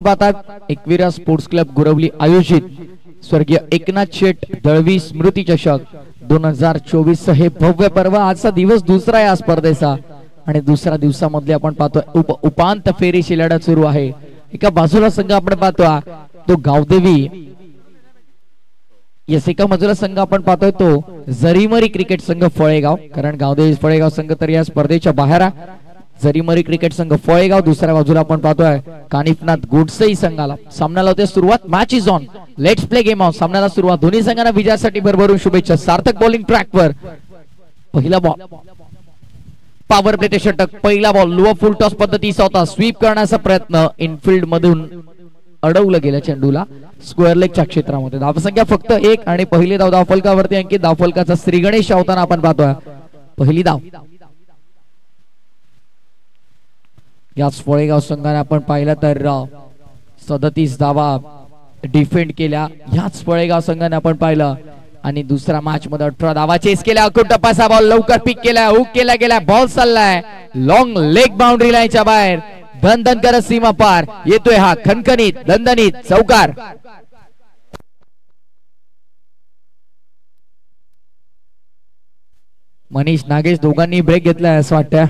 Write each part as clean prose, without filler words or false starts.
पाहतात Ekvira sports club Gurvali आयोजित स्वर्गीय एकनाथ शेठ दळवी स्मृती चषक 2024 हे भव्य पर्व. आजचा दिवस दुसरा या स्पर्धेचा आणि दुसऱ्या दिवसामध्ये आपण पाहतोय उपांत्य फेरीची लढत सुरू आहे. एका बाजूला संघ आपण पाहतोय तो गावदेवी, यस एका बाजूला संघ आपण पाहतोय तो जरीमरी क्रिकेट संघ फळेगाव, कारण गावदेवी फळेगाव संघ तर या स्पर्धेच्या बाहेर आहे. जरीमरी क्रिकेट संघ फळेगाव, दुसऱ्या बाजूला आपण पाहतोय कानिफनाथ गोडसे संघाला. सामन्याला होते सुरुवात. Match is on, let's play game on. सामन्याला सुरुवात. दोन्ही संघांना विजयासाठी भरभरून शुभेच्छा. सार्थक बॉलिंग ट्रॅकवर. पहिला बॉल पॉवर प्ले षटक. पहिला बॉल लोअर फुल टॉस पद्धतीचा होता. स्वीप करण्याचा प्रयत्न इनफिल्ड मधून अडवलं गेलं चेंडूला स्क्वेअर लेगच्या क्षेत्रामध्ये. धावसंख्या फक्त 1 आणि पहिले धाव धावफलकावरती अंकित. धावफलकाचा श्री गणेश होताना आपण पाहतोय पहिली धाव. याच फळेगाव संघाने आपण पाहिलं तर 37 धावा डिफेंड केल्या. याच फळेगाव संघाने आपण पाहिलं आणि दुसऱ्या मॅच मध्ये 18 धावा चेस केल्या. टप्पाचा बॉल लवकर पिक केला, हुक केला गेला, बॉल चाललाय लॉंग लेग बाउंड्री लाईनच्या बाहेर. धन धन करत सीमा पार येतोय हा खणखणीत दणदणीत चौकार. मनीष नागेश दोघांनी ब्रेक घेतलाय असं वाटतं.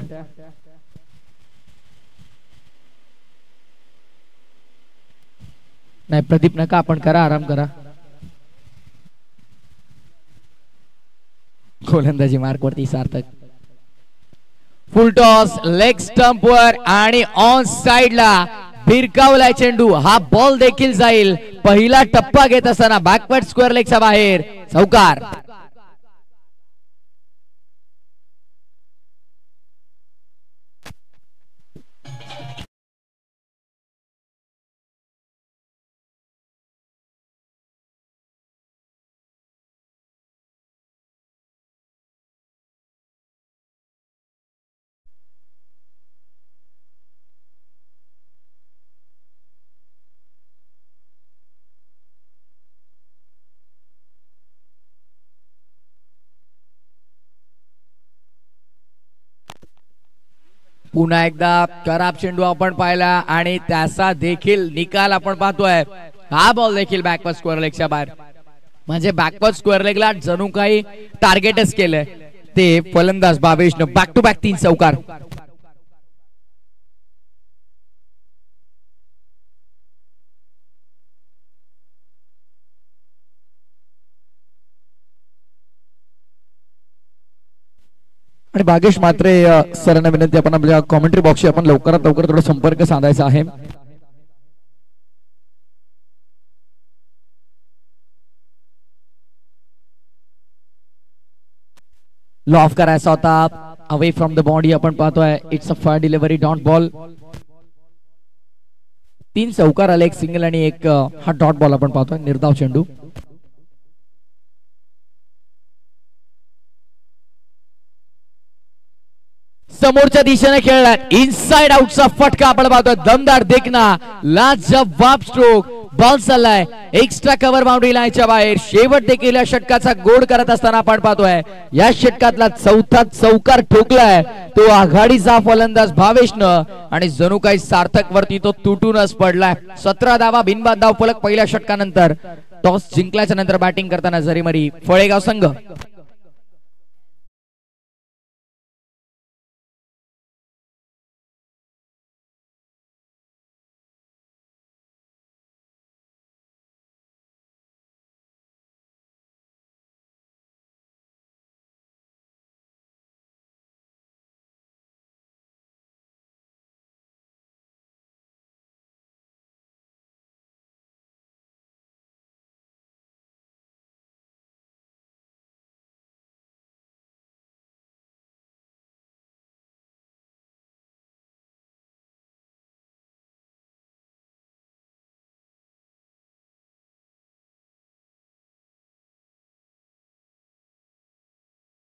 नाही प्रदीप नका, आपण करा, आराम करा. गोलंदाजी मार्क वरती सार्थक. फुल टॉस लेग स्टंप वर आणि ऑन साइड ला भिरकावलाय चेंडू. हा बॉल देखील जाईल. पहिला टप्पा घेत असताना बॅकवर्ड स्क्वेअर लेगच्या बाहेर चौकार. पुन्हा एकदा खराब चेंडू आपण पाहिला आणि त्याचा देखील निकाल आपण पाहतोय. हा बॉल देखील बॅकवर्ड स्क्वेअर लेगच्या बाहेर. म्हणजे बॅकवर्ड स्क्वेअर लेगला जणू काही टार्गेटच केलंय ते फलंदाज भावेशनं. बॅक टू बॅक 3 चौकार. आणि भागेश मात्रे सरांना विनंती, आपण आपल्या कॉमेंट्री बॉक्सशी आपण लवकरात लवकर थोडा संपर्क साधायचा आहे. लॉफ करायचा होता अवे फ्रॉम द बॉडी. आपण पाहतोय it's a fire delivery dot ball. 3 चौकार आले, एक सिंगल आणि एक हा डॉट बॉल आपण पाहतोय. निर्धाव चेंडू. समोरच्या दिशेने खेळला इनसाइड आउटचा फटका आपण पाहतोय. दमदार देखना लाजवाब स्ट्रोक. बॉल चाललाय एक्स्ट्रा कव्हर बाउंड्री लाईनच्या बाहेर. शेवट देखील या षटकाचा गोड करत असताना आपण पाहतोय या षटकातला चौथा चौकार ठोकलाय तो आघाडीचा फलंदाज भावेशनं आणि जणू काही सार्थक वरती तो तुटूनच पडलाय. 17 धावा बिनबाद धाव फलक पहिल्या षटकानंतर. टॉस जिंकल्याच्या नंतर बॅटिंग करताना जरीमरी फळेगाव संघ.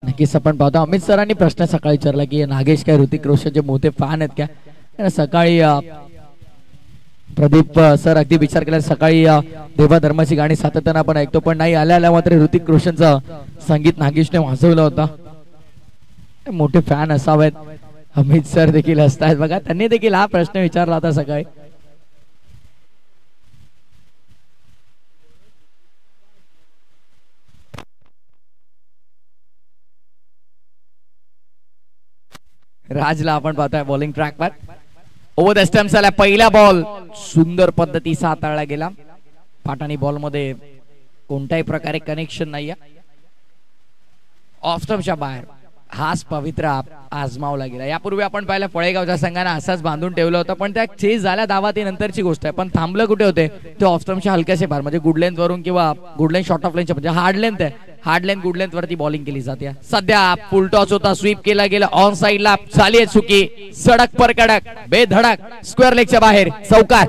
नक्कीच आपण पाहतो अमित सरांनी प्रश्न सकाळी विचारला की नागेश काय ऋतिक रोशनचे मोठे फॅन आहेत का. सकाळी प्रदीप सर अगदी विचार केला. सकाळी देवा धर्माची गाणी सातत्यानं आपण ऐकतो, पण नाही आल्या मात्र ऋतिक रोशनचं संगीत नागेशने वाजवलं होता. मोठे फॅन असावेत अमित सर देखील हसतायत बघा. त्यांनी देखील हा प्रश्न विचारला होता सकाळी. राजला आपण पाहतोय बॉलिंग ट्रॅकवर. ओव्हर द स्टंप्स आला पहिला बॉल, सुंदर पद्धतीचा हाताळला गेला. पाटाणी बॉल मध्ये कोणत्याही प्रकारे कनेक्शन नाहीये. ऑफ स्टंपच्या बाहेर हाच पवित्र आजमावला गेला. यापूर्वी आपण पाहिलं फळेगावच्या संघाने असाच बांधून ठेवलं होतं, पण त्या चेस झाल्या धावा ती नंतरची गोष्ट आहे. पण थांबलं कुठे होते ते ऑफ स्टंपच्या हलक्याचे बाहेर, म्हणजे गुड लेंथ वरून किंवा गुड लेंथ शॉर्ट ऑफ लेंथच्या, म्हणजे हार्ड लेंथ आहे, हार्ड लेंथ गुड लेंथ वरती बॉलिंग केली जाते. सध्या फुल टॉस होता, स्वीप केला गेला ऑन साइडला, झाली चुकी, सडक पर कडक बेधडक स्क्वेअर लेगच्या बाहेर चौकार.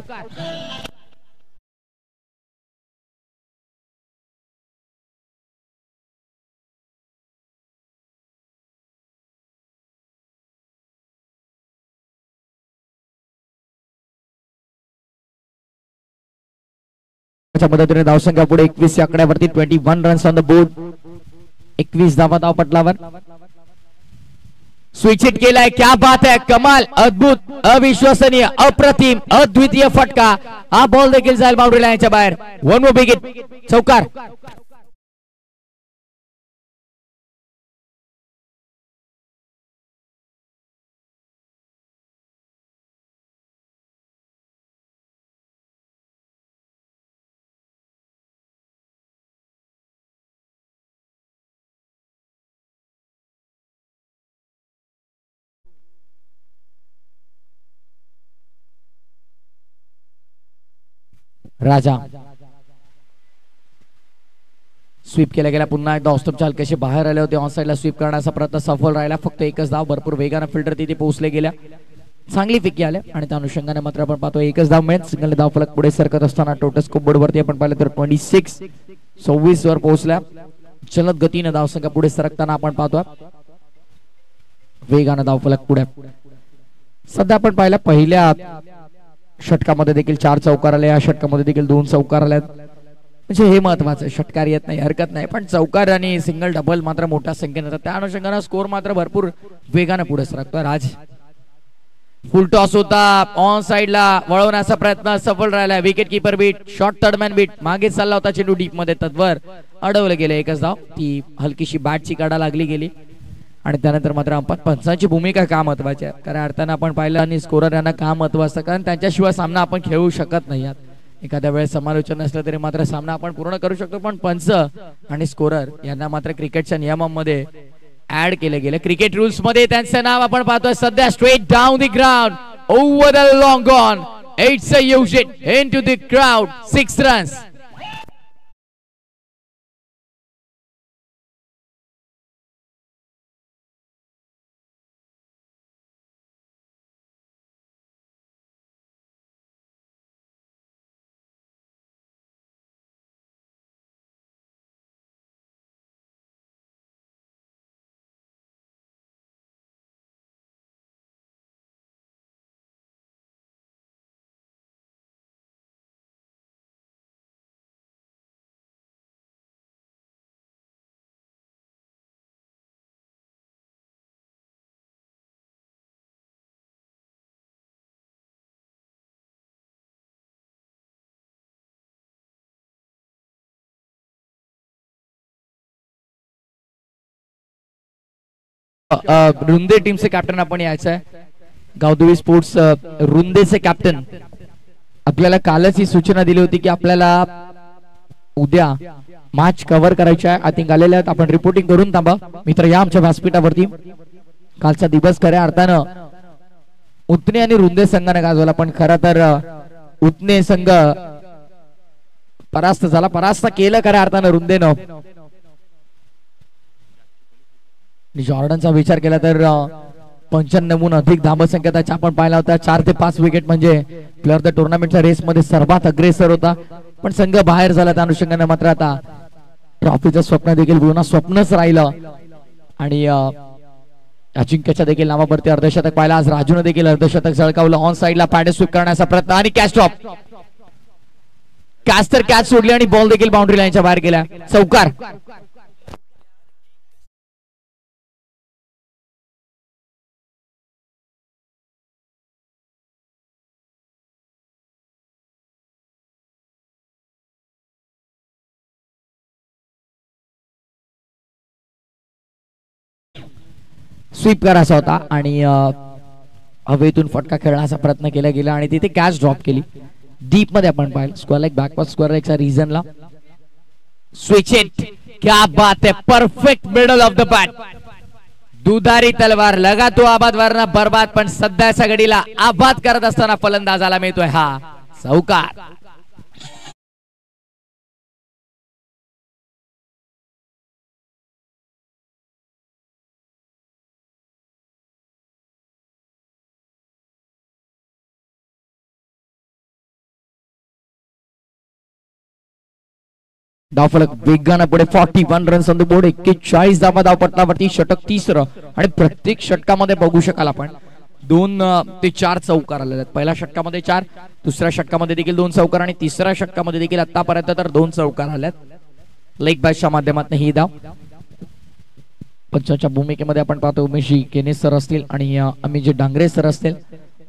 मदतीने धावसंख्या पुढे 21 या आकड्यावरती. 21 रन्स ऑन द बोर्ड. 21 धावा धावपटलावर. स्विच हिट केलाय. क्या बात है, कमाल, अद्भुत, अविश्वसनीय, अप्रतिम, अद्वितीय फटका. हा बॉल देखील जाईल बाउंड्री लाईनच्या बाहेर. वन मोर बिग हिट, चौकार. राजा स्वीप केला गेला. पुन्हा एकदा ऑस्टमच्या हलकेशी बाहेर आले होते. ऑन साइडला स्वीप करण्याचा प्रयत्न सफल राहिला. फक्त एकच धाव, भरपूर वेगाने फिल्डर तिथे पोहोचले गेल्या. चांगली फिकी आल्या आणि त्या अनुषंगाने मात्र आपण पाहतो एकच धाव मिळेल. सिंगल धाव फलक पुढे सरकत असताना टोटल स्कोर बोर्ड वरती आपण पाहिलं तर 26 वर पोहोचल्या. जलद गतीने धावसंख्या पुढे सरकताना आपण पाहतो. वेगाने धाव फलक पुढे. सध्या आपण पाहिलं पहिल्या षटकामध्ये देखील 4 चौकार आले, या षटकामध्ये देखील 2 चौकार आले. म्हणजे हे महत्वाचं, षटकार येत नाही हरकत नाही, पण चौकार आणि सिंगल डबल मात्र मोठ्या संख्येने येतात. त्या अनुषंगाने स्कोर मात्र भरपूर वेगाने पुढे सरकतोय. राज फुल टॉस होता, ऑन साइडला वळवण्याचा प्रयत्न सफल राहिला. Wicket keeper beat, short third man beat, मागे चालला होता चेंडू डीप मध्ये, तत्वर अडवलं गेलं. एकच धाव, ती हलकीशी बॅटची काढा लागली गेली आणि त्यानंतर मात्र पंचांची भूमिका का महत्वाची आहे, कारण अर्थानं आपण पाहिलं आणि स्कोरर यांना का महत्वाचं, कारण त्यांच्याशिवाय सामना आपण खेळू शकत नाही. एखाद्या वेळेस समालोचन नसलं तरी मात्र सामना आपण पूर्ण करू शकतो, पण पंच आणि स्कोरर यांना मात्र क्रिकेटच्या नियमांमध्ये ऍड केले गेले. क्रिकेट रूल्स मध्ये त्यांचं नाव आपण पाहतोय सध्या. Straight down the ground, over the long on, it's a use it into the crowd, 6 runs. रुंदे टीमचे कॅप्टन आपण यायचं आहे. गावदेवी स्पोर्ट्स रुंदेचे कॅप्टन आपल्याला कालच ही सूचना दिली होती की आपल्याला उद्या मॅच कव्हर करायची आहे. आय थिंक आलेले आहेत, आपण रिपोर्टिंग करून थांबा मित्र या आमच्या व्यासपीठावरती. कालचा दिवस खऱ्या अर्थानं उतने आणि रुंदे संघाने गाजवला, पण खरं तर उतने संघ परास्त झाला, परास्त केलं खऱ्या अर्थानं रुंदेनं. जॉर्डनचा विचार केला तर 95 अधिक धावसंख्या त्याच्या आपण पाहिला होता. 4 ते 5 विकेट म्हणजे प्लेअर द टुर्नामेंटच्या रेस मध्ये सर्वात अग्रेसर होता, पण संघ बाहेर झाला. त्या अनुषंगाने मात्र आता ट्रॉफीचं स्वप्न देखील पूर्ण स्वप्नच राहिलं आणि अजिंक्यच्या देखील नावावरती अर्धशतक पाहिला. आज राजूने देखील अर्धशतक झळकावलं. ऑन साइडला पॅडे स्वीप करण्याचा प्रयत्न आणि कॅच ड्रॉप, कॅच तर कॅच सोडली आणि बॉल देखील बाउंड्री लाईनच्या बाहेर गेला. चौकार. स्वीप करायचा होता आणि हवेतून फटका खेळण्याचा प्रयत्न केला गेला आणि तिथे कॅच ड्रॉप केली. डीप मध्ये आपण पाहिलं स्क्वेअर लेग बॅकवर्ड स्क्वेअर लेगच्या रिजनला स्विच इट. क्या बात है, perfect middle of the bat. दुधारी तलवार लगा तो आबाद वरना बर्बाद, पण सध्याच्या घडीला आबाद करत असताना फलंदाजाला मिळतोय हा चौकार. धावफलक वेगानं पुढे 41 रन्स ऑन द बोर्ड. 41 धावा धावपटलावरती, षटक तिसरं आणि प्रत्येक षटकामध्ये बघू शकाल आपण 2 ते 4 चौकार आलेले आहेत. पहिल्या षटकामध्ये 4, दुसऱ्या षटकामध्ये देखील 2 चौकार आणि तिसऱ्या षटकामध्ये देखील आतापर्यंत तर 2 चौकार आलेत. लेग बॅटच्या माध्यमातून ही धाव. पंचांच्या भूमिकेमध्ये आपण पाहतो उमेशजी केने सर असतील आणि अमितजी डांगरे सर असतील.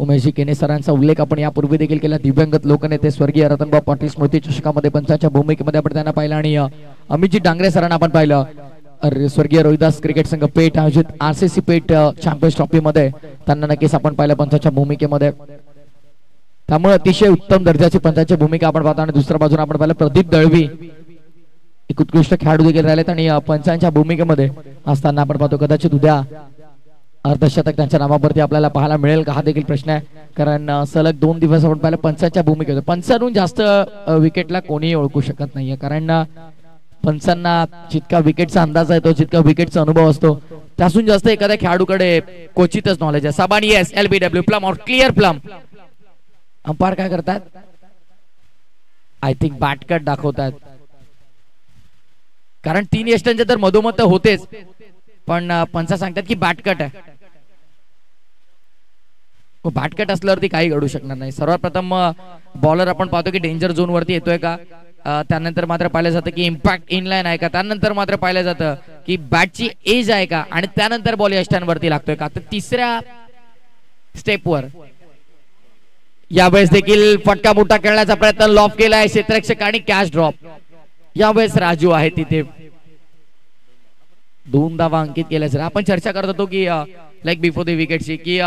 उमेशजी केने सरांचा उल्लेख आपण यापूर्वी देखील केला. दिव्यांगत लोकनेते स्वर्गीय रतनभाऊ पाटील स्मृती चषकामध्ये पंचांच्या भूमिकेमध्ये आपण त्यांना पाहिलं आणि अमितजी डांगरे सरांना आपण पाहिलं स्वर्गीय रोहिदास क्रिकेट संघ पेठ आयोजित RCC पेठ चॅम्पियन्स ट्रॉफी मध्ये त्यांना नक्कीच आपण पाहिलं पंचांच्या भूमिकेमध्ये. त्यामुळे अतिशय उत्तम दर्जाची पंचांची भूमिका आपण पाहतो आणि दुसऱ्या बाजूने आपण पाहिलं प्रदीप दळवी एक उत्कृष्ट खेळाडू देखील राहिलेत आणि पंचांच्या भूमिकेमध्ये असताना आपण पाहतो कदाचित उद्या अर्धशतक त्यांच्या नावावरती आपल्याला पाहायला मिळेल का हा देखील प्रश्न आहे. कारण सलग 2 दिवस आपण पाहिलं पंचांच्या भूमिकेत पंचांहून जास्त विकेटला कोणीही ओळखू शकत नाहीये. कारण पंचांना जितका विकेटचा अंदाज आहे तो जितका विकेटचा अनुभव असतो त्यासून जास्त एखाद्या खेळाडूकडे क्वचितच नॉलेज आहे. साबान येस LBW प्लम और क्लिअर प्लम. अंपायर काय करतात, आय थिंक बॅट कट दाखवतात. कारण 3 यष्टांचे तर मधोमध होतेच, पण पंचा सांगतात की बॅट कट आहे. बॅट कट असल्यावरती काही घडू शकणार नाही. सर्वात प्रथम बॉलर आपण पाहतो की डेंजर झोन वरती येतोय का, त्यानंतर मात्र पाहिलं जातं की इम्पॅक्ट इनलाईन आहे का, त्यानंतर मात्र पाहिलं जातं की बॅटची एज आहे का आणि त्यानंतर बॉल यष्टांवरती लागतोय का. तर तिसऱ्या स्टेपवर यावेळेस देखील फटका मोठा खेळण्याचा प्रयत्न लॉफ केलाय क्षेत्ररक्षक आणि कॅच ड्रॉप. यावेळेस राजू आहे तिथे 2 धावा अंकित केल्या. आपण चर्चा करत होतो की लाईक बिफोर द विकेटची की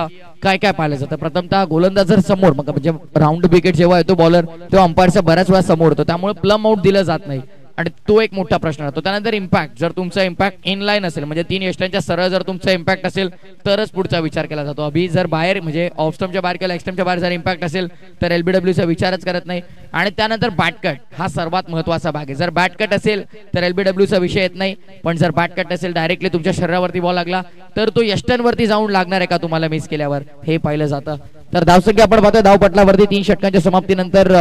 काय काय पाहिलं जातं. प्रथमतः गोलंदाज जर समोर म्हणजे राऊंड विकेट जेव्हा येतो बॉलर तेव्हा अंपायरच्या बऱ्याच वेळा समोर होतो, त्यामुळे प्लम आउट दिलं जात नाही आणि तो एक मोठा प्रश्न राहतो. त्यानंतर इम्पॅक्ट, जर तुमचा इम्पॅक्ट इनलाईन असेल म्हणजे 3 यष्टांच्या सरळ जर तुमचा इम्पॅक्ट असेल तरच पुढचा विचार केला जातो. अभि जर बाहेर म्हणजे ऑफ स्टंपच्या बाहेर किंवा एक्स्टंपच्या बाहेर जर इम्पॅक्ट असेल तर LBW चा विचारच करत नाही. आणि त्यानंतर बॅट कट हा सर्वात महत्वाचा भाग आहे. जर बॅट कट असेल तर LBW चा विषय येत नाही, पण जर बॅट कट असेल डायरेक्टली तुमच्या शरीरावरती बॉल लागला तर तो यष्टांवरती जाऊन लागणार आहे का तुम्हाला मिस केल्यावर हे पाहिलं जातं. तर धावसंख्या आपण पाहतोय धावपटलावरती 3 षटकांच्या समाप्तीनंतर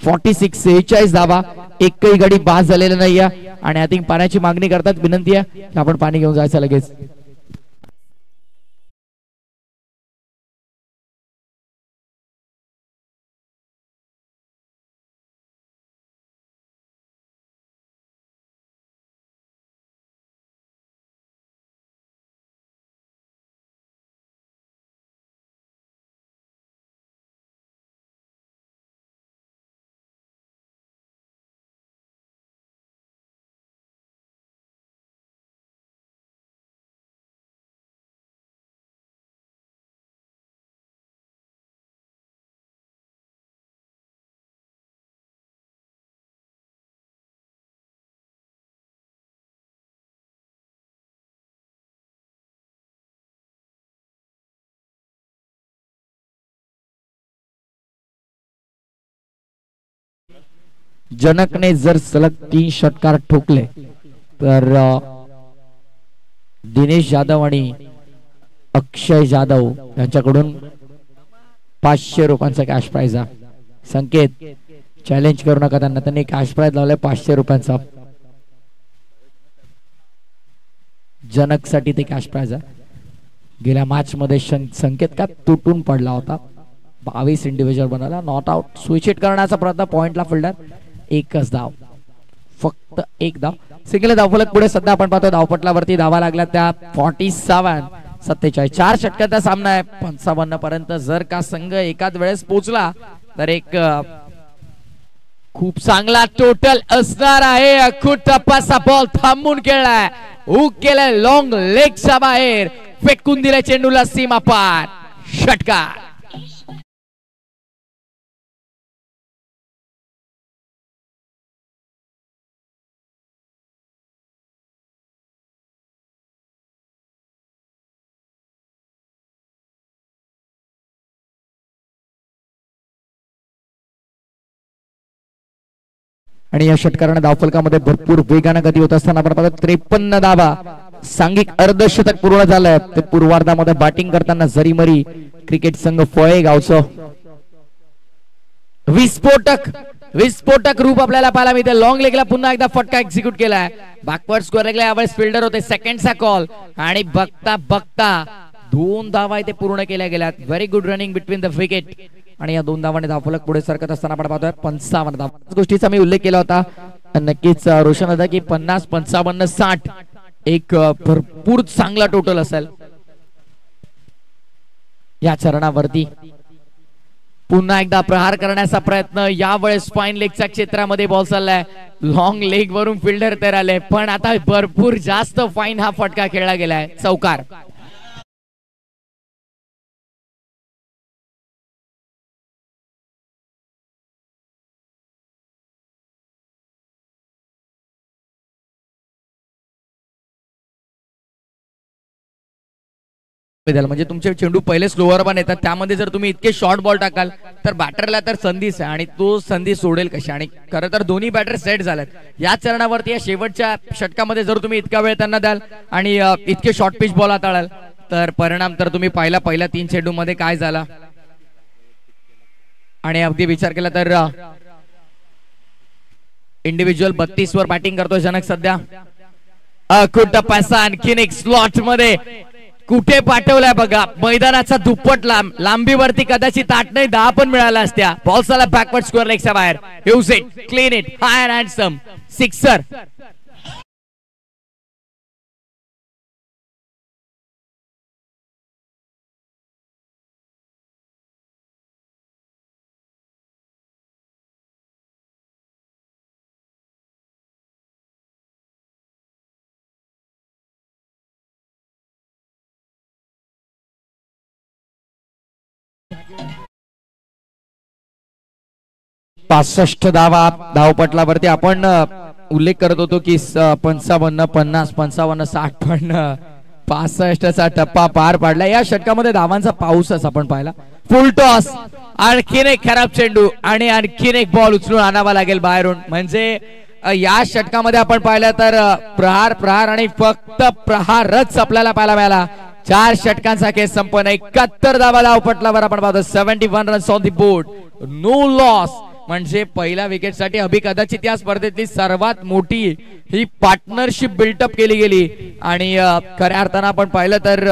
46 धावा, एकही गडी बाद झालेला नाहीये आणि आय थिंक पाण्याची मागणी करतात. विनंती आहे की आपण पाणी घेऊन जायचं लगेच. जनकने जर सलग 3 षटकार ठोकले तर दिनेश जाधव आणि अक्षय जाधव यांच्याकडून 500 रुपयांचा कॅश प्राइज आहे. संकेत चॅलेंज करू नका त्यांना, त्यांनी कॅश प्राइज लावलाय 500 रुपयांचा. जनक साठी ते कॅश प्राइज आहे. गेल्या मॅच मध्ये संकेत का तुटून पडला होता, 22 individual Banala, not out. Switch hit करण्याचा प्रयत्न, पॉइंटला फिल्डर, एकच धाव, फक्त एक धाव. सिंगल धावफलक पुढे सध्या आपण पाहतो धावपटलावरती धावा लागल्या त्या 47-47. 4 षटकांचा सामना आहे. 55 पर्यंत जर का संघ एकाच वेळेस पोहोचला तर एक खूप चांगला टोटल असणार आहे. खूप टप्पाचा बॉल थांबून खेळलाय, हुक केलाय लॉंग लेगच्या बाहेर. फेकून दिलाय चेंडूला सीमा पार, षटकार. आणि या षटकाराने धावफलकामध्ये भरपूर वेगाने गती होत असताना आपण पाहतो 53 धावा, सांघिक अर्धशतक पूर्ण झालंय. ते पूर्वार्धामध्ये बॅटिंग करताना जरीमरी क्रिकेट संघ फळेगावचं विस्फोटक रूप आपल्याला पाहायला मिळते. लॉंग लेगला पुन्हा एकदा फटका एक्झिक्यूट केलाय. बॅकवर्ड स्क्वेअर लेगला यावेळेस फिल्डर होते, सेकंडचा कॉल आणि बघता बघता 2 धावा इथे पूर्ण केल्या गेल्यात. Very good running between the wicket. आणि या 2 धावांनी धावफलक पुढे सरकत असताना आपण पाहतोय 55 धावा. गोष्टीचा मी उल्लेख केला होता नक्कीच रोशन होता की 50, 55, 60 एक भरपूर चांगला टोटल असेल. या चरणावरती पुन्हा एकदा प्रहार करण्याचा प्रयत्न, यावेळेस फाईन लेगच्या क्षेत्रामध्ये बॉल चाललाय. लॉंग लेग वरून फिल्डर तयार आले, पण आता भरपूर जास्त फाईन हा फटका खेळला गेलाय. चौकार. म्हणजे तुमचे चेंडू पहिले स्लोअर पण येतात, त्यामध्ये जर तुम्ही इतके शॉर्ट बॉल टाकाल तर बॅटरला तर संधीच आहे आणि तो संधी सोडेल कशी. आणि खरं तर दोन्ही बॅटर सेट झालेत या चरणावरती. या शेवटच्या षटकामध्ये जर तुम्ही इतका वेळ त्यांना द्याल आणि इतके शॉर्ट पिच बॉल हाताळाल तर परिणाम तर तुम्ही पहिल्या 3 चेंडू मध्ये काय झाला. आणि अगदी विचार केला तर इंडिव्हिज्युअल 32 वर बॅटिंग करतोय जनक सध्या. कुठं पैसा आणखीन एक स्लॉट मध्ये कुठे पाठवलाय बघा. मैदानाचा दुप्पट लांबीवरती कदाचित 8 नाही 10 पण मिळाला असत्या. बॉल चाला बॅकवर्ड स्क्वेअर लेगच्या बाहेर. Use it, clean it, high and some sixer. पासष्ट धावा धावपटलावरती आपण उल्लेख करत होतो की 55, 50, 55, 60 पण 65चा टप्पा पार पाडला. या षटकामध्ये धावांचा पाऊसच आपण पाहिला. फुल टॉस, आणखीन एक खराब चेंडू आणि आणखीन एक बॉल उचलून आणावा लागेल बाहेरून. म्हणजे या षटकामध्ये आपण पाहिलं तर प्रहार आणि फक्त प्रहारच आपल्याला पाहायला मिळाला. 4 षटकांचा खेळ संपन्न. 71 धावा धावपटलावर आपण पाहतो. 71 runs on the board, no loss. म्हणजे पहिल्या विकेट साठी अभि कदाचित या स्पर्धेतली सर्वात मोठी ही पार्टनरशिप बिल्टअप केली गेली. आणि खऱ्या अर्थानं आपण पाहिलं तर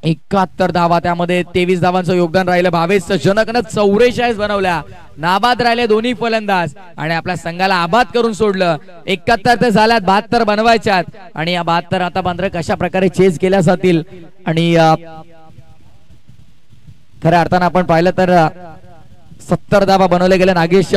71 धावा, त्यामध्ये 23 धावांचं योगदान राहिलं भावेश जनकनं. 44 बनवल्या, नाबाद राहिले दोन्ही फलंदाज आणि आपल्या संघाला आबाद करून सोडलं. 71 तर झाल्यात, 72 बनवायच्यात आणि या 72 आता 15 कशा प्रकारे चेस केल्या जातील. आणि खऱ्या अर्थानं आपण पाहिलं तर 70 धावा बनवले गेल्या. नागेश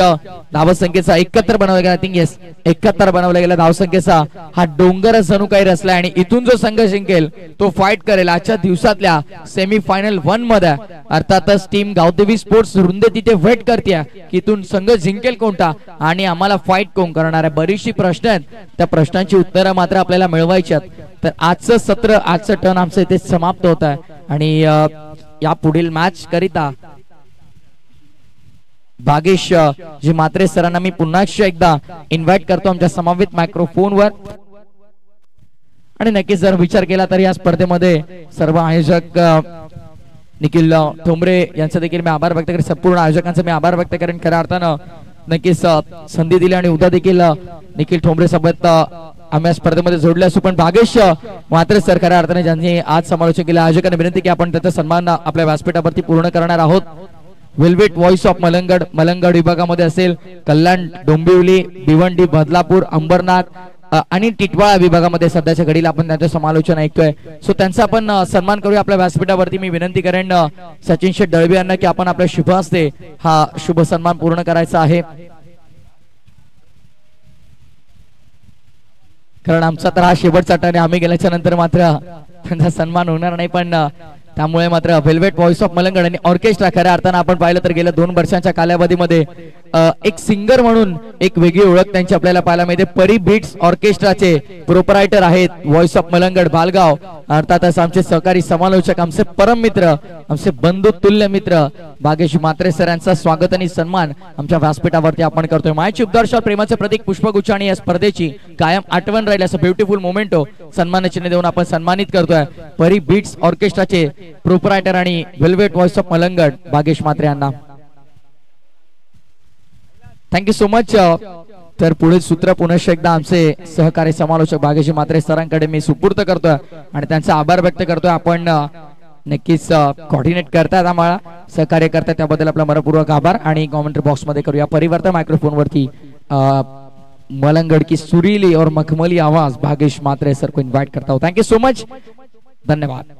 धावसंख्येचा 71 बनवला गेला. थिंक येस 71 बनवला गेला धावसंख्येचा. हा डोंगर जणू काही रचलाय आणि इथून जो संघ जिंकेल तो फाईट करेल आजच्या दिवसातल्या सेमीफायनल 1 मध्ये. अर्थातच टीम गावदेवी स्पोर्ट्स रुंदे तिथे वेट करते की इथून संघ जिंकेल कोणता आणि आम्हाला फाईट कोण करणार आहे. बरीचशी प्रश्न आहेत, त्या प्रश्नांची उत्तरं मात्र आपल्याला मिळवायची आहेत. तर आजचं सत्र, आजचं टर्न आमचं इथे समाप्त होत आहे. आणि या पुढील मॅच करिता भागेश जी मात्रे सरांना मी पुन्हा एकदा इन्व्हाइट करतो आमच्या समवेत मायक्रोफोनवर. आणि नक्कीच जर विचार केला तर या स्पर्धेमध्ये सर्व आयोजक निखिल ठोंबरे यांचा देखील मी आभार व्यक्त करेन. संपूर्ण आयोजकांचा मी आभार व्यक्त करेन. खऱ्या अर्थानं नक्कीच संधी दिली आणि उद्या देखील निखिल ठोंबरे सोबत आम्ही स्पर्धेमध्ये जोडले असू. पण भागेश मात्रे सर खऱ्या अर्थाने ज्यांनी आज समालोचन केलं, आयोजकांना विनंती की आपण त्याचा सन्मान आपल्या व्यासपीठावरती पूर्ण करणार आहोत. वेलवेट व्हॉइस ऑफ मलंगड विभागामध्ये असेल, कल्याण, डोंबिवली, भिवंडी, बदलापूर, अंबरनाथ आणि टिटवाळा विभागामध्ये सध्याच्या घडीला आपण त्यांचं समालोचन ऐकतोय. सो त्यांचा आपण सन्मान करूया आपल्या व्यासपीठावरती. मी विनंती करेन सचिन शेठ दळवी यांना की आपण आपल्या शुभ हस्ते हा शुभ सन्मान पूर्ण करायचा आहे. कारण आमचा तर हा शेवटचा टर्न आहे. आम्ही गेल्याच्या नंतर मात्र त्यांचा सन्मान होणार नाही, पण त्यामुळे मात्र वेल्वेट व्हॉइस ऑफ मलंगड आणि ऑर्केस्ट्रा खऱ्या अर्थानं आपण पाहिलं तर गेल्या 2 वर्षांच्या कालावधीमध्ये एक सिंगर म्हणून एक वेगळी ओळख त्यांची आपल्याला पाहायला मिळते. परी बीट्स ऑर्केस्ट्राचे प्रोपरायटर आहेत व्हॉइस ऑफ मलंगड बालगाव, अर्थातच आमचे सहकारी समालोचक, आमचे परम मित्र, आमचे बंधू तुल्य मित्र भागेश म्हात्रे सर यांचा स्वागत आणि सन्मान आमच्या व्यासपीठावरती आपण करतोय. मायची उपदर्शक प्रेमाचे प्रतीक पुष्पगुच्छ आणि या स्पर्धेची कायम आठवण राहील असं ब्युटिफुल मोमेंटो सन्मान चिन्ह देऊन आपण सन्मानित करतोय परी बीट्स ऑर्केस्ट्राचे प्रोपरायटर आणि velvet voice of Malangad Bhagesh Mhatre यांना. Thank you so much. तर पुढील सूत्र पुनश्च एकदा आमचे सहकारी समालोचक भागेश म्हात्रे सरांकडे मी सुपूर्त करतोय आणि त्यांचा आभार व्यक्त करतोय. आपण नक्कीच कोऑर्डिनेट करतायत, आम्हाला सहकार्य करतायत, त्याबद्दल आपला मनपूर्वक आभार. आणि कॉमेंट्री बॉक्स मध्ये करूया परिवर्तन. मायक्रोफोन वरती मलंगड की सुरीली और मखमली आवाज भागेश म्हात्रे सर को इन्वाइट करता हूं. थैंक यू सो मच, धन्यवाद.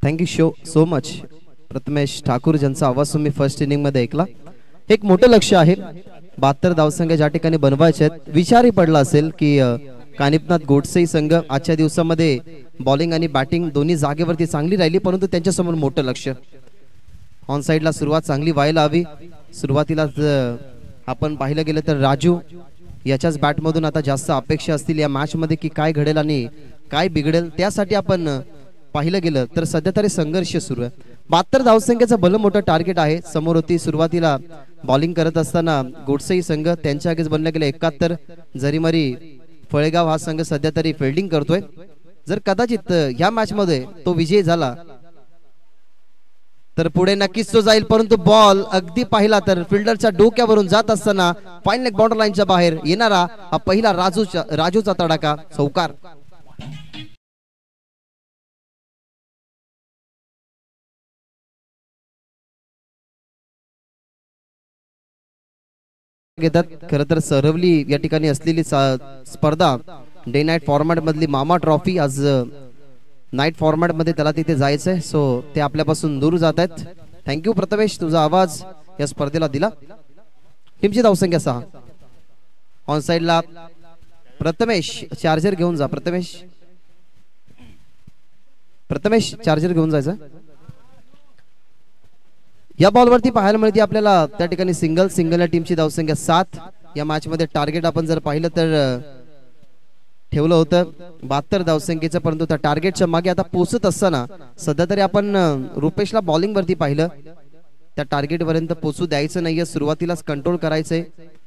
Thank you so much Prathamesh Thakur, ज्यांचा आवाज तुम्ही फर्स्ट इनिंग मध्ये ऐकला. एक मोठं लक्ष आहे, 72 धावसंख्या ज्या ठिकाणी बनवायचे आहेत. विचारही पडला असेल की कानिपनाथ गोडसे संघ आजच्या दिवसामध्ये बॉलिंग आणि बॅटिंग दोन्ही जागेवरती चांगली राहिली, परंतु त्यांच्यासमोर मोठं लक्ष. ऑन साइडला सुरुवात चांगली व्हायला हवी. सुरुवातीला आपण पाहिलं गेलं तर राजू याच्याच बॅटमधून आता जास्त अपेक्षा असतील या मॅच मध्ये की काय घडेल आणि काय बिघडेल. त्यासाठी आपण पाहिलं गेलं तर सध्या तरी संघर्ष सुरू आहे. 72 धावसंख्येचं भलं मोठं टार्गेट आहे समोर होती. सुरुवातीला बॉलिंग करत असताना गोडसेही संघ त्यांच्या आगेच बनल्या गेले 71. जरीमरी फळेगाव हा संघ सध्या तरी फिल्डिंग करतोय. जर कदाचित ह्या मॅच मध्ये तो विजयी झाला तर पुढे नक्कीच तो जाईल, परंतु बॉल अगदी पाहिला तर फिल्डरच्या डोक्यावरून जात असताना फाईन लेग बाउंड्री लाईनच्या बाहेर येणारा हा पहिला राजूचा तडाखा चौकार. घेतात. खरं तर सरवली या ठिकाणी असलेली स्पर्धा डे नाईट फॉर्मॅट मधली मामा ट्रॉफी आज नाईट फॉर्मॅट मध्ये त्याला तिथे जायचंय, सो ते आपल्यापासून दूर जात आहेत. थँक्यू प्रथमेश, तुझा आवाज या स्पर्धेला दिला. टीमची धावसंख्या 6. ऑन साइडला प्रथमेश चार्जर घेऊन जा. प्रथमेश चार्जर घेऊन जायचं. या बॉलवरती पाहायला मिळते आपल्याला त्या ठिकाणी सिंगल या टीमची धावसंख्या 7. या मॅच मध्ये टार्गेट आपण जर पाहिलं तर ठेवलं होतं 72 धावसंख्येचं, परंतु त्या टार्गेटच्या मागे आता पोहोचत असताना सध्या तरी आपण रुपेशला बॉलिंग वरती पाहिलं. त्या टार्गेट पर्यंत पोहोचू द्यायचं नाहीये, सुरुवातीलाच कंट्रोल करायचंय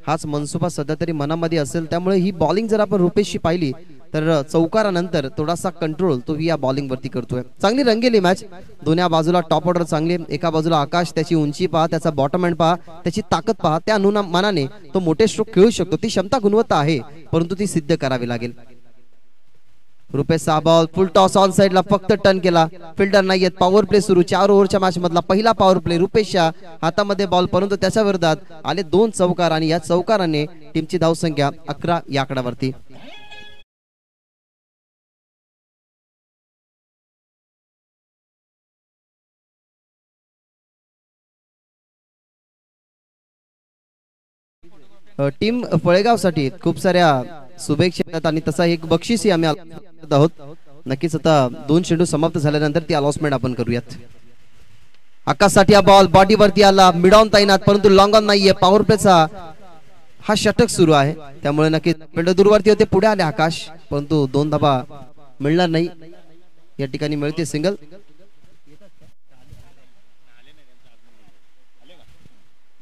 हाच मनसुबा सध्या तरी मनामध्ये असेल. त्यामुळे ही बॉलिंग जर आपण रुपेशची पाहिली तर चौकारानंतर थोडासा कंट्रोल तो या बॉलिंग वरती करतोय. चांगली रंगेली मॅच. दोन्ही बाजूला टॉप ऑर्डर चांगली. एका बाजूला आकाश, त्याची उंची पहा, त्याचा बॉटम एंड पहा, त्याची ताकद पहा. त्या अनुमानाने तो मोठे स्ट्रोक खेळू शकतो. ती क्षमता गुणवत्ता आहे, परंतु ती सिद्ध करावी लागेल. रुपेशचा बॉल फुल टॉस ऑन साइडला फक्त टर्न केला. फिल्डर नाहीयेत. पॉवर प्ले सुरू. 4 ओव्हरच्या मॅच मधला पहिला पॉवर प्ले. रुपेशच्या हातामध्ये बॉल, परंतु त्याच्या विरोधात आले 2 चौकार आणि या चौकाराने टीमची धावसंख्या 11 या आकड्यावरती. टीम फळेगाव साठी खूप साऱ्या शुभेच्छा आणि तसा एक बक्षीसही आम्ही आहोत. नक्कीच आता 2 चेंडू समाप्त झाल्यानंतर ती अनाउन्समेंट आपण करूयात. आकाशसाठी हा बॉल बॉडीवरती आला, मिड ऑन तैनात, परंतु लॉंग ऑन नाहीये. पॉवर प्लेचा हा षटक सुरू आहे, त्यामुळे नक्कीच फिल्डर दूरवरती होते. पुढे आले आकाश, परंतु 2 धाबा मिळणार नाही. या ठिकाणी मिळते सिंगल.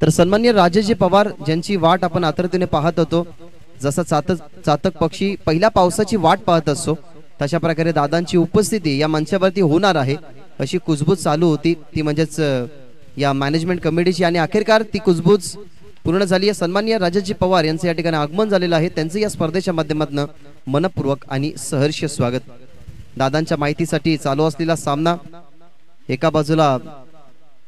तर सन्माननीय राजेशजी पवार ज्यांची वाट आपण आतुरतेने पाहत होतो, जसा चातक पक्षी पहिल्या पावसाची वाट पाहत असतो तशा प्रकारे दादांची उपस्थिती या मंचावरती होणार आहे अशी कुजबूज चालू होती, ती म्हणजेच या मॅनेजमेंट कमिटीची, आणि अखेरकार ती कुजबूज पूर्ण झाली आहे. सन्माननीय राजाजी पवार यांचं या ठिकाणी आगमन झालेलं आहे. त्यांचं या स्पर्धेच्या माध्यमातून मनपूर्वक आणि सहर्ष स्वागत. दादांच्या माहितीसाठी चालू असलेला सामना, एका बाजूला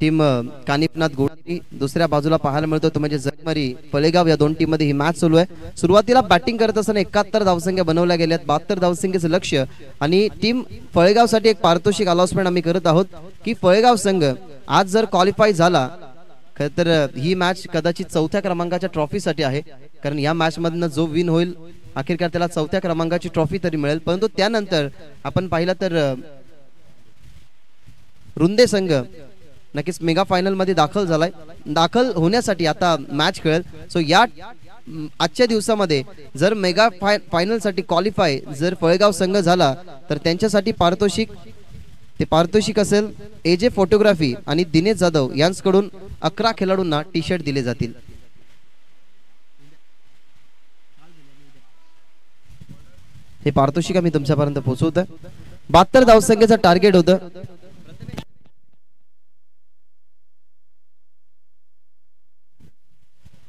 टीम कानिफनाथ गोटी, दुसऱ्या बाजूला पाहायला मिळतो तो म्हणजे जरीमरी फळेगाव. या दोन टीम मध्ये ही मॅच चालू आहे. सुरुवातीला बॅटिंग करत असताना 71 धावसंख्या बनवल्या गेल्यात, 72 धावसंख्येचं लक्ष्य, आणि टीम फळेगावसाठी एक पारितोषिक अनाउन्समेंट आम्ही करत आहोत की फळेगाव संघ आज जर क्वालिफाय झाला तर ही मॅच कदाचित 4थ्या क्रमांकाच्या ट्रॉफीसाठी आहे, कारण या मॅच मधनं जो विन होईल अखेरकार त्याला 4थ्या क्रमांकाची ट्रॉफी तरी मिळेल. परंतु त्यानंतर आपण पाहिलं तर रुंदे संघ नक्कीच मेगा फायनल मध्ये दाखल झालाय. दाखल होण्यासाठी आता मॅच खेळेल. सो या आजच्या दिवसामध्ये जर मेगा फायनल साठी क्वालिफाय जर फळेगाव संघ झाला तर त्यांच्यासाठी पारितोषिक असेल एजे फोटोग्राफी आणि दिनेश जाधव यांच्याकडून 11 खेळाडूंना टी शर्ट दिले जातील. हे पारितोषिक आम्ही तुमच्यापर्यंत पोहोचवतोय. 72 धावसंख्येचं टार्गेट होतं.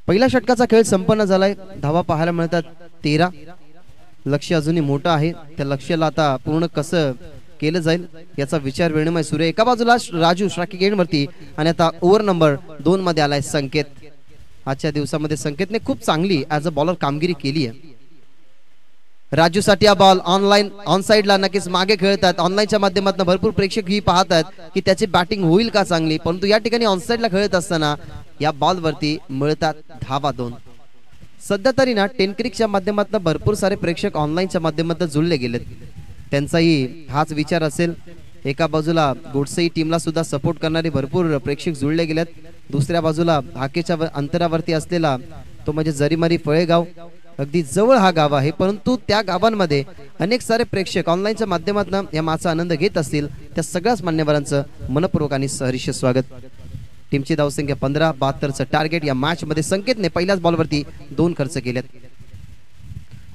पहिल्या षटकाचा खेळ संपन्न झालाय. धावा पाहायला मिळतात 13. लक्ष्य अजूनही मोठं आहे. त्या लक्ष्याला आता पूर्ण कसं केलं जाईल याचा विचार विनिमय सुरू आहे. एका बाजूला राजू स्ट्रायकिंग एंडवरती, आणि आता ओव्हर नंबर 2 मध्ये आलाय संकेत. आजच्या दिवसामध्ये संकेतने खूप चांगली ऍज अ बॉलर कामगिरी केली आहे. राजू साठी हा बॉल ऑनलाईन ऑन साइडला नक्कीच मागे खेळतात. ऑनलाईनच्या माध्यमातून भरपूर प्रेक्षक ही पाहतात की त्याची बॅटिंग होईल का चांगली, परंतु या ठिकाणी ऑन साइडला खेळत असताना या बॉल वरती मिळतात धावा 2. सध्या तरी ना टेनक्रिकच्या माध्यमातून भरपूर सारे प्रेक्षक ऑनलाईनच्या माध्यमातून जुळले गेलेत. त्यांचाही हाच विचार असेल. एका बाजूला गोडसेई टीमला सुद्धा सपोर्ट करणारे भरपूर प्रेक्षक जुळले गेलेत. दुसऱ्या बाजूला हाकेच्या अंतरावरती असलेला तो म्हणजे जरीमरी फळेगाव, अगदी जवळ हा गाव आहे, परंतु त्या गावांमध्ये अनेक सारे प्रेक्षक ऑनलाईनच्या माध्यमातून या मॅचचा आनंद घेत असतील. त्या सगळ्याच मान्यवरांचं मनपूर्वक आणि सहर्ष स्वागत. टीमची धावसंख्या 15, 72चं टार्गेट. या मॅच मध्ये संकेतने पहिल्याच बॉलवरती 2 खर्च केलेत.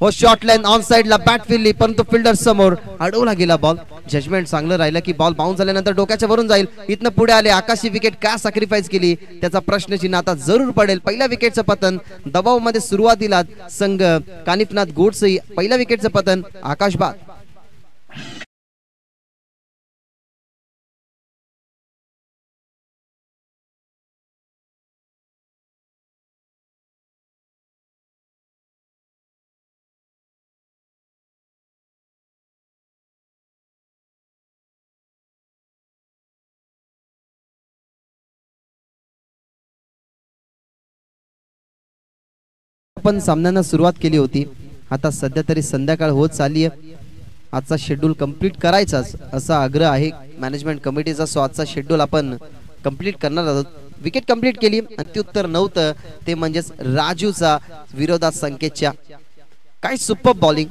हो, शॉर्ट लाईन ऑन साइडला बॅट फिरली, परंतु फिल्डर समोर अडवला गेला बॉल. जजमेंट चांगलं राहिलं की बॉल बाउन्स झाल्यानंतर डोक्याच्या वरून जाईल. इथनं पुढे आले, आकाशी विकेट का सॅक्रिफाईस केली त्याचा प्रश्नचिन्ह आता जरूर पडेल. पहिल्या विकेटचं पतन दबावामध्ये सुरुवातीला संघ कानिफनाथ गोडसे. पहिल्या विकेटचं पतन आकाश बाद. आपण सामन्यांना सुरुवात केली होती. आता सध्या तरी संध्याकाळ होत चालली आहे. आजचा शेड्यूल कंप्लीट करायचाच असा आग्रह आहे मॅनेजमेंट कमिटीचा. सो आजचा शेड्यूल आपण कंप्लीट करणार आहोत. विकेट कंप्लीट केली, अंत्युत्तर नव्हतं ते म्हणजेच राजूचा विरोधात संकेतच्या. काय सुपर बॉलिंग.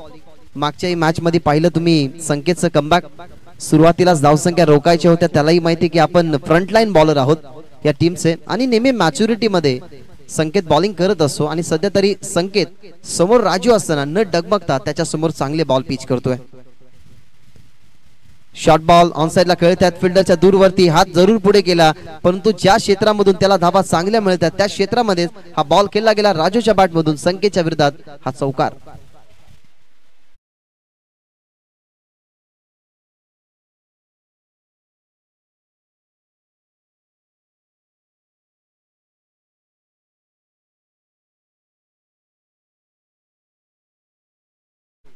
मागच्याही मॅच मध्ये पाहिलं तुम्ही संकेतचं कमबॅक. सुरुवातीलाच धावसंख्या रोखायच्या होत्या, त्यालाही माहिती की आपण फ्रंटलाईन बॉलर आहोत या टीमचे, आणि नेहमी मॅच्युरिटी मध्ये संकेत बॉलिंग करत असतो. आणि सध्या तरी संकेत समोर राजू असताना न डगमगता त्याच्या समोर चांगले बॉल पिच करतोय. शॉर्ट बॉल ऑन साइडला खेळतात. फिल्डरच्या दूरवरती हात जरूर पुढे केला, परंतु ज्या क्षेत्रामधून त्याला धावा चांगल्या मिळतात त्या क्षेत्रामध्ये हा बॉल खेळला गेला राजूच्या बॅटमधून. संकेतच्या विरोधात हा चौकार.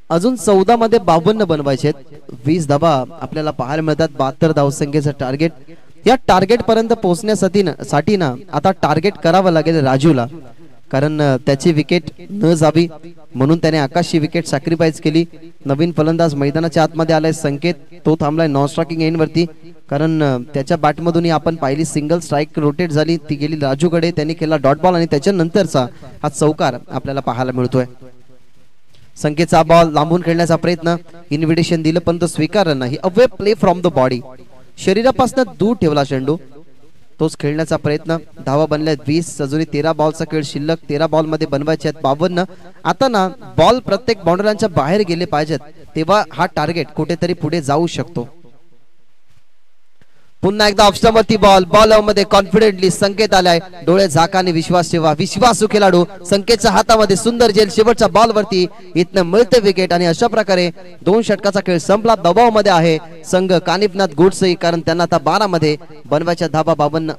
अजून 14 मध्ये 52 बनवायचे. 20 धावा आपल्याला पाहायला मिळतात. 72 धावसंख्येचं टार्गेट. या टार्गेट पर्यंत पोहोचण्यासाठी ना आता टार्गेट करावं लागेल राजूला, कारण त्याची विकेट न जावी म्हणून त्याने आकाशची विकेट सॅक्रिफाईस केली. नवीन फलंदाज मैदानाच्या आतमध्ये आलाय संकेत. तो थांबलाय नॉन स्ट्रायकिंग एंड वरती, कारण त्याच्या बॅटमधून आपण पाहिली सिंगल स्ट्राईक रोटेट झाली, ती गेली राजूकडे. त्यांनी केला डॉट बॉल आणि त्याच्यानंतरचा हा चौकार आपल्याला पाहायला मिळतोय. संकेतचा बॉल लांबून खेळण्याचा प्रयत्न, इन्व्हिटेशन दिलं पण तो स्वीकारलं नाही. Away play from the body, शरीरापासून दूर ठेवला चेंडू. तोच खेळण्याचा प्रयत्न. धावा बनल्यात 20, अजूनही 13 बॉलचा खेळ शिल्लक. 13 बॉल मध्ये बनवायचे आहेत 52. आता ना बॉल प्रत्येक बाउंड्रीच्या बाहेर गेले पाहिजेत, तेव्हा हा टार्गेट कुठेतरी पुढे जाऊ शकतो. पुन्हा एकदा ऑप्शनवरती बॉल मध्ये कॉन्फिडेंटली संकेत आलाय. डोळे झाकाने विश्वास ठेवा, विश्वासू खेळाडू संकेतच्या हातामध्ये सुंदर जेल. शेवटच्या बॉल वरती इथनं मिळते विकेट आणि अशा प्रकारे 2 षटकाचा खेळ संपला. दबावामध्ये आहे संघ कानिफनाथ गोडसे, कारण त्यांना आता 12 मध्ये बनवायच्या धावा 52.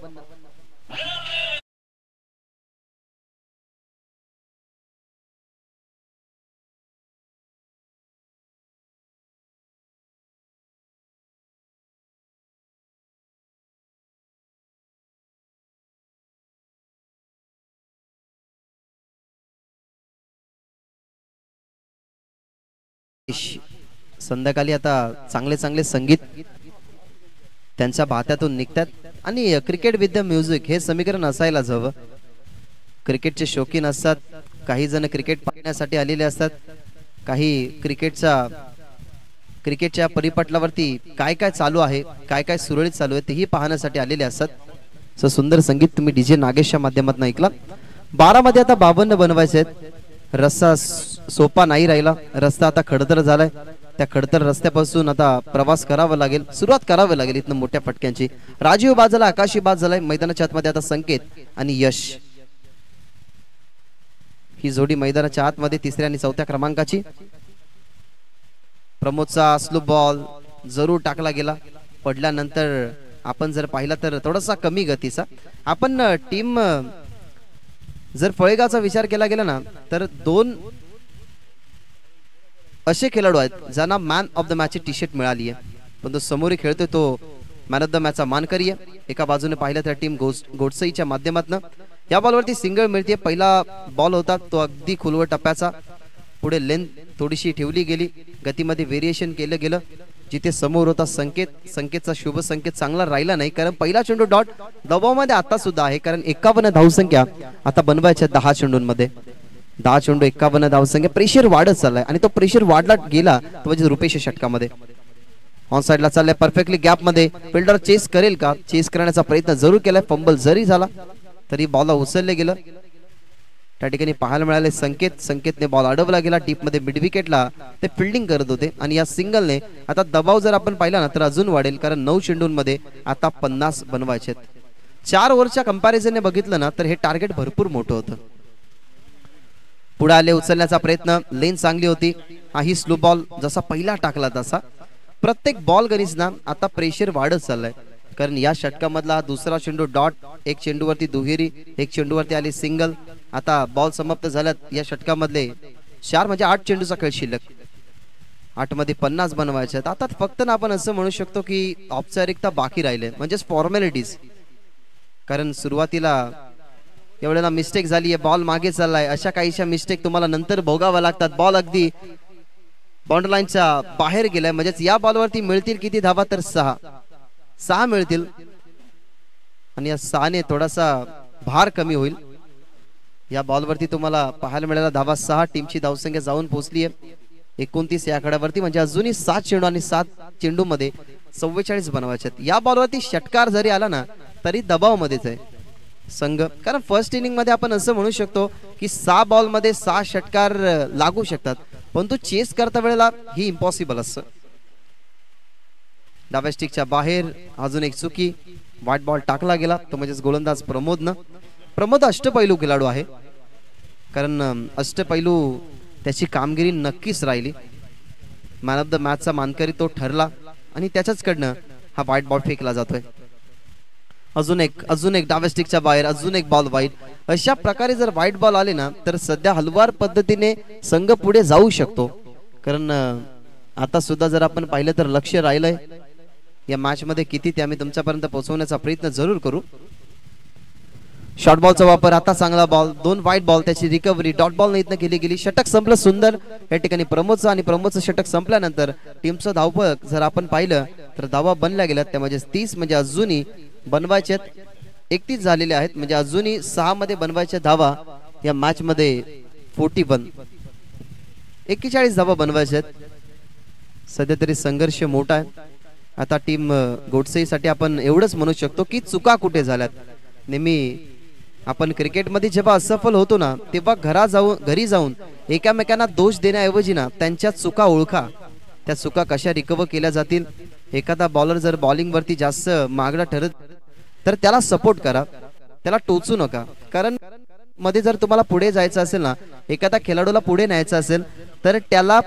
संध्याकाळी आता चांगले चांगले संगीत त्यांच्या भात्यातून निघतात आणि क्रिकेट विथ द म्युझिक हे समीकरण असायलाच हवं. क्रिकेटचे शौकीन असतात, काही जण क्रिकेट पाहण्यासाठी आलेले असतात, काही क्रिकेटच्या परिपटलावरती काय काय चालू आहे, काय काय सुरळीत चालू आहे तेही पाहण्यासाठी आलेले असतात. सो सुंदर संगीत तुम्ही डीजे नागेशच्या माध्यमातून ऐकला. 12 मध्ये आता 52 बनवायचे आहेत. रस्ता सोपा नाही राहिला, रस्ता आता खडतर झालाय. त्या खडतर रस्त्यापासून आता प्रवास करावा लागेल, सुरुवात करावी लागेल इथनं मोठ्या फटक्यांची. राजीव बाद झाला, आकाशी बाद झालाय. मैदानाच्या आतमध्ये आता संकेत आणि यश ही जोडी मैदानाच्या आतमध्ये 3ऱ्या आणि 4थ्या क्रमांकाची. प्रमोदचा स्लो बॉल जरूर टाकला गेला. पडल्यानंतर आपण जर पाहिला तर थोडासा कमी गतीचा. आपण टीम जर फळेगावचा विचार केला गेला ना तर 2 असे खेळाडू आहेत ज्यांना मॅन ऑफ द मॅच ची टी शर्ट मिळाली आहे, पण तो समोर खेळतोय तो मॅन ऑफ द मॅचचा मानकरी आहे. एका बाजूने पाहिलं तर टीम गोडसईच्या माध्यमातून या बॉलवरती सिंगल मिळते. पहिला बॉल होता तो अगदी खोलवर टप्प्याचा, पुढे लेंथ थोडीशी ठेवली गेली, गतीमध्ये व्हेरिएशन केलं गेलं. जिथे समोर होता संकेतचा शुभ संकेत चांगला राहिला नाही, कारण पहिला चेंडू डॉट. दबावामध्ये आता सुद्धा आहे, कारण 51 धावसंख्या आता बनवायच्या 10 चेंडूंमध्ये. 10 चेंडू 51 धावसंख्या. प्रेशर वाढत चाललाय आणि तो प्रेशर वाढला गेला तो म्हणजे रुपेश षटकामध्ये. ऑन साइडला चाललाय परफेक्टली गॅप मध्ये. फिल्डर चेस करेल का? चेस करण्याचा प्रयत्न जरूर केलाय. फंबल जरी झाला तरी बॉलला उचलले गेलं. त्या ठिकाणी पाहायला मिळाले संकेतने बॉल अडवला गेला डीप मध्ये. मिड विकेटला ते फिल्डिंग करत होते आणि या सिंगलने आता दबाव जर आपण पाहिला ना तर अजून वाढेल, कारण 9 चेंडूंमध्ये आता 50 बनवायचे. 4 ओव्हरच्या कंपॅरिझनने बघितलं ना तर हे टार्गेट भरपूर मोठं होतं. पुढे आले, उचलण्याचा प्रयत्न, लेन चांगली होती. ही स्लो बॉल जसा पहिला टाकला तसा. प्रत्येक बॉल गणित ना आता प्रेशर वाढत चाललाय, कारण या षटकामधला दुसरा चेंडू डॉट. 1 चेंडूवरती दुहेरी, 1 चेंडूवरती आली सिंगल. आता बॉल समाप्त झाल्यात या षटकामधले 4 म्हणजे 8 चेंडूचा खेळ शिल्लक. 8 मध्ये 50 बनवायचे. आता फक्त ना आपण असं म्हणू शकतो की औपचारिकता बाकी राहिले, म्हणजेच फॉर्मॅलिटीज. कारण सुरुवातीला एवढ्याला मिस्टेक झाली आहे, बॉल मागे चाललाय, अशा काहीशा मिस्टेक तुम्हाला नंतर भोगाव्या लागतात. बॉल अगदी बाउंड्री लाईनच्या बाहेर गेलाय, म्हणजेच या बॉलवरती मिळतील किती धावा तर 6 मिळतील आणि या 6 ने थोडासा भार कमी होईल. या बॉलवरती तुम्हाला पाहायला मिळाला धावा 6. टीमची धावसंख्या जाऊन पोहोचली आहे 29 या आकड्यावरती, म्हणजे अजूनही 7 चेंडू आणि 7 चेंडू मध्ये 44 बनवायचे. या बॉलवरती षटकार जरी आला ना तरी दबाव मध्येच आहे संघ, कारण फर्स्ट इनिंग मध्ये आपण असं म्हणू शकतो की 6 बॉल मध्ये 6 षटकार लागू शकतात, परंतु चेस करता वेळेला ही इम्पॉसिबल असतं. डाव्या स्टिकच्या बाहेर अजून एक चुकी. व्हाईट बॉल टाकला गेला तो म्हणजेच गोलंदाज प्रमोद अष्टपैलू खेळाडू आहे, कारण अष्टपैलू त्याची कामगिरी नक्कीच राहिली. मॅन ऑफ द मॅचचा मानकरी तो ठरला आणि त्याच्याचकडनं हा व्हाईट बॉल फेकला जातोय. अजून एक डाव्या स्टिकच्या बाहेर, अजून एक बॉल वाईट. अशा प्रकारे जर व्हाईट बॉल आले ना तर सध्या हलवार पद्धतीने संघ पुढे जाऊ शकतो, कारण आता सुद्धा जर आपण पाहिलं तर लक्ष राहिलंय या मॅच मध्ये किती ते आम्ही तुमच्यापर्यंत पोहोचवण्याचा प्रयत्न जरूर करू. शॉर्ट बॉलचा वापर, आता चांगला बॉल, 2 व्हाईट बॉल, त्याची रिकव्हरी डॉट बॉल ने इथनं केली गेली. षटक संपलं सुंदर या ठिकाणी प्रमोदचं, आणि प्रमोदचं षटक संपल्यानंतर टीमचं धावपळ जर आपण पाहिलं तर धावा बनल्या गेल्यात, त्यामध्ये 30 म्हणजे अजूनही बनवायचे 31 झालेले आहेत, म्हणजे अजूनही 6 मध्ये बनवायच्या धावा या मॅच मध्ये 41 धावा बनवायचे आहेत. सध्या तरी संघर्ष मोठा आहे. आता टीम गोडसेसाठी आपण एवढंच म्हणू शकतो की चुका कुठे झाल्यात. नेहमी आपण क्रिकेटमध्ये जेव्हा असफल होतो ना तेव्हा घरी जाऊन एकामेकांना दोष देण्याऐवजी ना त्यांच्या चुका ओळखा, त्या चुका कशा रिकव्हर केल्या जातील. एखादा बॉलर जर बॉलिंग वरती जास्त मागडा ठरत तर त्याला सपोर्ट करा, त्याला टोचू नका. कारण मध्ये जर तुम्हाला पुढे जायचं असेल ना, एखादा खेळाडूला पुढे न्यायचं असेल तर त्याला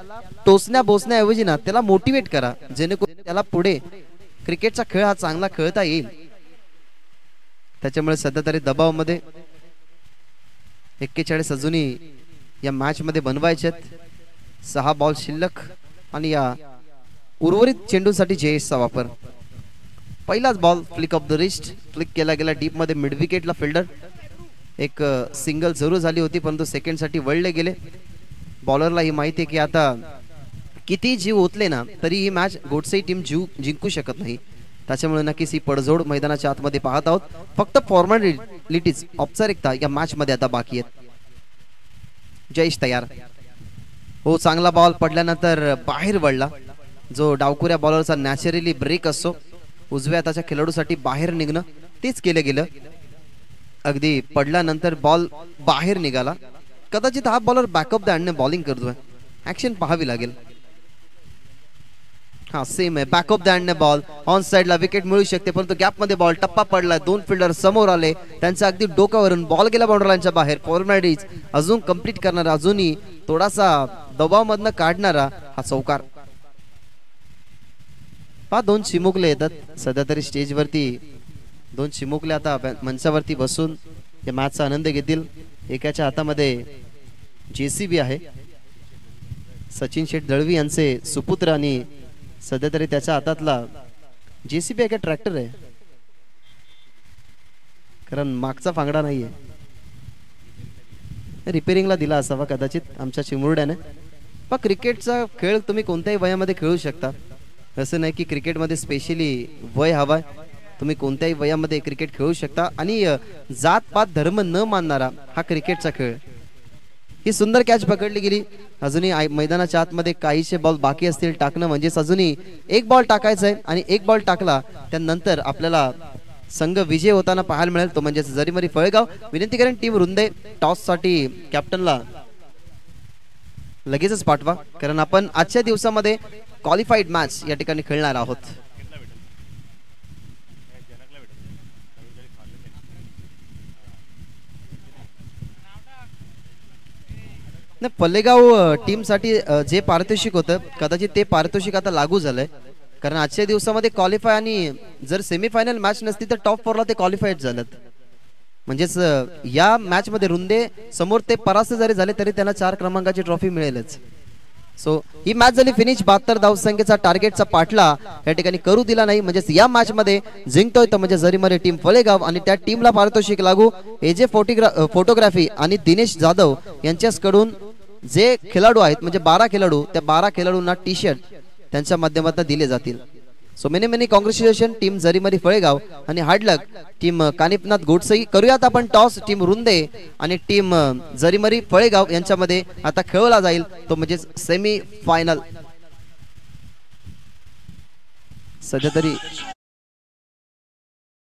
टोचण्या बोसण्याऐवजी ना त्याला मोटिवेट करा, जेणेकरून त्याला पुढे क्रिकेटचा खेळ हा चांगला खेळता येईल. त्याच्यामुळे सध्या तरी दबावामध्ये 41 अजूनही या मॅच मध्ये बनवायचे. 6 बॉल शिल्लक आणि या उर्वरित चेंडूसाठी जयेशचा वापर. पहिलाच ball flick of the wrist, flick केला गेला डीप मध्ये मिड विकेटला. फिल्डर एक सिंगल जरूर झाली होती परंतु सेकंड साठी वळले गेले. बॉलरला ही माहिती आहे की आता किती जीव ओतले ना तरी ही मॅच गोडसे टीम जीव जिंकू शकत नाही. त्याच्यामुळे नक्कीच ही पडझोड मैदानाच्या आतमध्ये पाहत आहोत. फक्त फॉर्मॅलिटीज औपचारिकता या मॅच मध्ये आता बाकी आहेत. जयेश तयार हो, चांगला बॉल पडल्यानंतर बाहेर वळला. जो डावकुऱ्या बॉलरचा नॅचरली ब्रेक असतो उजव्या हाताच्या खेळाडूसाठी बाहेर निघणं, तेच केलं गेलं. अगदी पडल्यानंतर बॉल बाहेर निघाला. कदाचित हा बॉलर बॅकअप द हँडने बॉलिंग करतोय, ऍक्शन पाहावी लागेल. हा सेम आहे, बॅकअप द हँडने बॉल ऑन साइडला विकेट मिळू शकते परंतु गॅप मध्ये बॉल टप्पा पडलाय. 2 फिल्डर समोर आले, त्यांच्या अगदी डोक्यावरून बॉल गेला बाउंड्रीलाईनच्या बाहेर. फॉर्मॅलिटीज अजून कंप्लीट करणारा, अजूनही थोडासा दबाव मधनं काढणारा हा चौकार. 2 चिमुकले येतात सध्या तरी स्टेजवरती. 2 चिमुकले आता मंचावरती बसून या मॅचचा आनंद घेतील. एकाच्या हातामध्ये JCB आहे, सचिन शेठ दळवी यांचे सुपुत्र, आणि सध्या तरी त्याच्या हातातला JCB आहे का ट्रॅक्टर आहे, कारण मागचा फांगडा नाहीये. रिपेरिंगला दिला असावा कदाचित आमच्या चिमुरड्याने. पण क्रिकेटचा खेळ तुम्ही कोणत्याही वयामध्ये खेळू शकता, असं नाही की क्रिकेटमध्ये स्पेशली वय हवाय. तुम्ही कोणत्याही वयामध्ये क्रिकेट खेळू शकता आणि जात पात धर्म न मानणारा हा क्रिकेटचा खेळ. ही सुंदर कॅच पकडली गेली. अजूनही मैदानाच्या आतमध्ये काहीशे बॉल बाकी असतील टाकणं, म्हणजेच अजूनही 1 बॉल टाकायचा आहे आणि 1 बॉल टाकला त्यानंतर आपल्याला संघ विजय होताना पाहायला मिळेल, तो म्हणजे जरीमरी फळेगाव. विनंती करेन टीम रुंदे टॉस साठी कॅप्टनला लगेचच पाठवा, कारण आपण आजच्या दिवसामध्ये क्वालिफाईड मॅच या ठिकाणी खेळणार आहोत. पल्लेगाव टीम साठी जे पारितोषिक होतं कदाचित ते पारितोषिक आता लागू झालंय, कारण आजच्या दिवसामध्ये क्वालिफाय आणि जर सेमीफायनल मॅच नसती तर टॉप 4 ला ते क्वालिफाईड झालेत. म्हणजेच या मॅच मध्ये रुंदे समोर ते परास्त जरी झाले तरी त्यांना 4 क्रमांकाची ट्रॉफी मिळेलच. सो ही मॅच झाली फिनिश. 72 धावसंख्येचा टार्गेटचा पाठला या ठिकाणी करू दिला नाही. म्हणजेच या मॅच मध्ये जिंकतोय तर म्हणजे जरीमरे टीम फळेगाव, आणि त्या टीमला पारितोषिक लागू AJ फोटोग्राफी आणि दिनेश जाधव यांच्याकडून जे खेळाडू आहेत म्हणजे 12 खेळाडू, त्या 12 खेळाडूंना टी-शर्ट त्यांच्या माध्यमातून दिले जातील. So many congratulation team Jarimari Phalegaon आणि hard luck team Kanifnath Godsai. करूयात आपण टॉस. टीम रुंदे आणि टीम जरीमरी फळेगाव यांच्यामध्ये आता खेळवला जाईल, तो म्हणजे सेमी फायनल. सध्या तरी